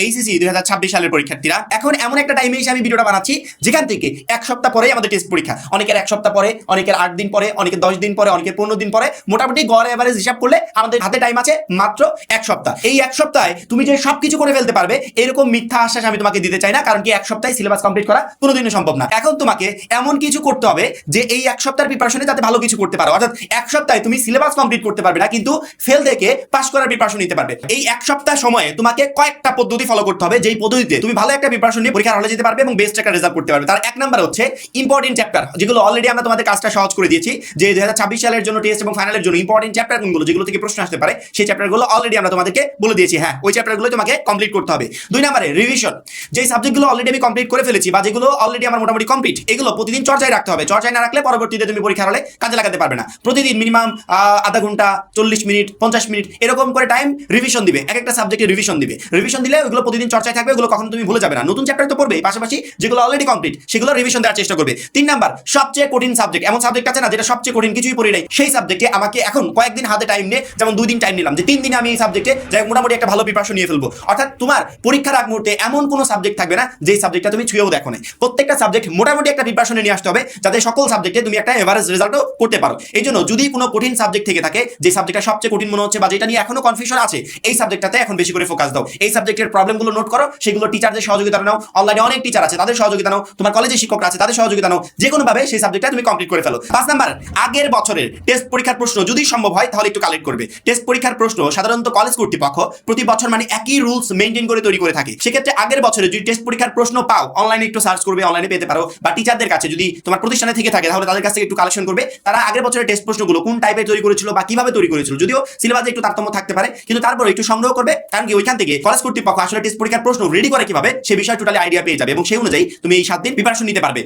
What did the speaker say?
HSC 2026 সালের পরীক্ষার্থীরা এখন এমন একটা টাইমে এসে আমি ভিডিওটা বানাচ্ছি যেখান থেকে এক সপ্তাহ পরেই আমাদের টেস্ট পরীক্ষা। অনেকের এক সপ্তাহ পরে, অনেকের 8 দিন পরে, অনেকের 10 দিন পরে, অনেকের 15 দিন পরে, মোটামুটি গড় এভারেজ হিসাব করলে আমাদের হাতে টাইম আছে মাত্র এক সপ্তাহ। এই এক সপ্তাহে তুমি যে সবকিছু করে ফেলতে পারবে এরকম মিথ্যা আশ্বাস আমি তোমাকে দিতে চাই না, কারণ কি এক সপ্তাহে সিলেবাস কমপ্লিট করা কোনোদিনই সম্ভব না। এখন তোমাকে এমন কিছু করতে হবে যে এই এক সপ্তাহের প্রিপারেশনে যাতে ভালো কিছু করতে পারো। অর্থাৎ এক সপ্তাহে তুমি সিলেবাস কমপ্লিট করতে পারবে না, কিন্তু ফেল থেকে পাস করার প্রিপারেশন নিতে পারবে। এই এক সপ্তাহ সময়ে তোমাকে কয়েকটা পদ্ধতি ফলো করতে হবে, যেই পদ্ধতিতে তুমি ভালো একটা প্রিপারেশন নিয়ে পরীক্ষার হলে যেতে পারবে এবং বেস্ট একটা রেজাল্ট করতে পারবে। তার এক নাম্বার হচ্ছে ইম্পর্টেন্ট চ্যাপ্টার, যেগুলো অলরেডি আমরা তোমাদের কাজটা সহজ করে দিয়েছি। যে 2026 সালের জন্য টেস্ট এবং ফাইনালের জন্য ইম্পর্টেন্ট চ্যাপ্টার কোনগুলো, যেগুলো থেকে প্রশ্ন আসতে পারে, সেই চ্যাপ্টারগুলো অলরেডি আমরা তোমাদেরকে বলে দিয়েছি। হ্যাঁ, ওই চ্যাপ্টারগুলো তোমাকে কমপ্লিট করতে হবে। দুই নম্বরে রিভিশন, যে সাবজেক্টগুলো অলরেডি আমি কমপ্লিট করে ফেলেছি বা যেগুলো অলরেডি আমার মোটামুটি কমপ্লিট, এগুলো প্রতিদিন চর্চায় রাখতে হবে। চর্চায় না রাখলে পরবর্তীতে তুমি পরীক্ষার হলে কাজে লাগাতে পারবে না। প্রতিদিন মিনিমাম আধা ঘন্টা, 40 মিনিট, 50 মিনিট এরকম করে টাইম রিভিশন দিবে, এক একটা সাবজেক্টে রিভিশন দিবে। রিভিশন দিলে ওগুলো প্রতিদিন চর্চায় থাকবে, ওগুলো কখনো তুমি ভুলে যাবে না। নতুন চ্যাপ্টার তো পড়বে, পাশাপাশি যেগুলো অলরেডি কমপ্লিট সেগুলো রিভিশন দেওয়ার চেষ্টা করবে। তিন নাম্বার, সবচেয়ে কঠিন সাবজেক্ট, এমন সাবজেক্ট আছে না যেটা সবচেয়ে কঠিন, কিছুই পড়ি নাই, সেই সাবজেক্টে আমাকে এখন কয়েকদিন হাতে টাইম নিয়ে, যেমন 2 দিন টাইম নিলাম, যে 3 দিনে আমি এই সাবজেক্টে যাই মোটামুটি একটা ভালো প্রিপারেশন নিয়ে ফেলবো। অর্থাৎ তোমার পরীক্ষার আগ মুহূর্তে এমন কোনো সাবজেক্ট থাকবে না যেই সাবজেক্টটা তুমি ছুঁয়েও দেখো না। প্রত্যেকটা সাবজেক্ট মোটামুটি একটা প্রিপারেশনে নিয়ে আসতে হবে, যাতে সকল সাবজেক্টে তুমি একটা এভারেজ রেজাল্টও করতে পারো। এই জন্য যদি কোনো কঠিন সাবজেক্ট থেকে থাকে, যে সাবজেক্টটা সবচেয়ে কঠিন মনে হচ্ছে বা যেটা নিয়ে এখনো কনফিউশন আছে, এই সাবজেক্টটাতে এখন বেশি করে ফোকাস দাও। এই সাবজেক্টের প্রবলেমগুলো নোট করো, সেগুলো টিচারদের সহযোগিতা নাও, অনলাইনে অনেক টিচার আছে তাদের সহযোগিতা নাও, তোমার কলেজে শিক্ষকরা আছে তাদের সহযোগিতা নাও, যে কোনো ভাবে সেই সাবজেক্টটা তুমি কমপ্লিট করে ফেলো। 5 নাম্বার, আগের বছরের টেস্ট পরীক্ষার প্রশ্ন যদি সম্ভব হয় তাহলে একটু কালেক্ট করবে। টেস্ট পরীক্ষার প্রশ্ন সাধারণত কলেজ কর্তৃপক্ষ প্রতি বছর মানে একই রুলস মেইনটেইন করে তৈরি করে থাকে। সেক্ষেত্রে আগের বছরে যদি টেস্ট পরীক্ষার প্রশ্ন পাও, অনলাইনে একটু সার্চ করবে, অনলাইনে পেতে পারো, বা টিচারদের কাছে যদি তোমার প্রতিষ্ঠানে থেকে থাকে তাহলে তাদের কাছ থেকে একটু কালেকশন করবে, তারা আগের বছরের টেস্ট প্রশ্নগুলো কোন টাইপে তৈরি করেছিল বা কিভাবে তৈরি করেছিল, যদিও সিলেবাসে একটু তারতম্য থাকতে পারে, কিন্তু তারপরে একটু সংগ্রহ করবে, কারণ কি ওইখান থেকে কলেজ কর্তৃপক্ষ আসলে টেস্ট পরীক্ষার প্রশ্ন রেডি করে কিভাবে সে বিষয়ে টোটালি আইডিয়া পেয়ে যাবে এবং সেই অনুযায়ী তুমি এই 7 দিন প্রিপারেশন নিতে পারবে।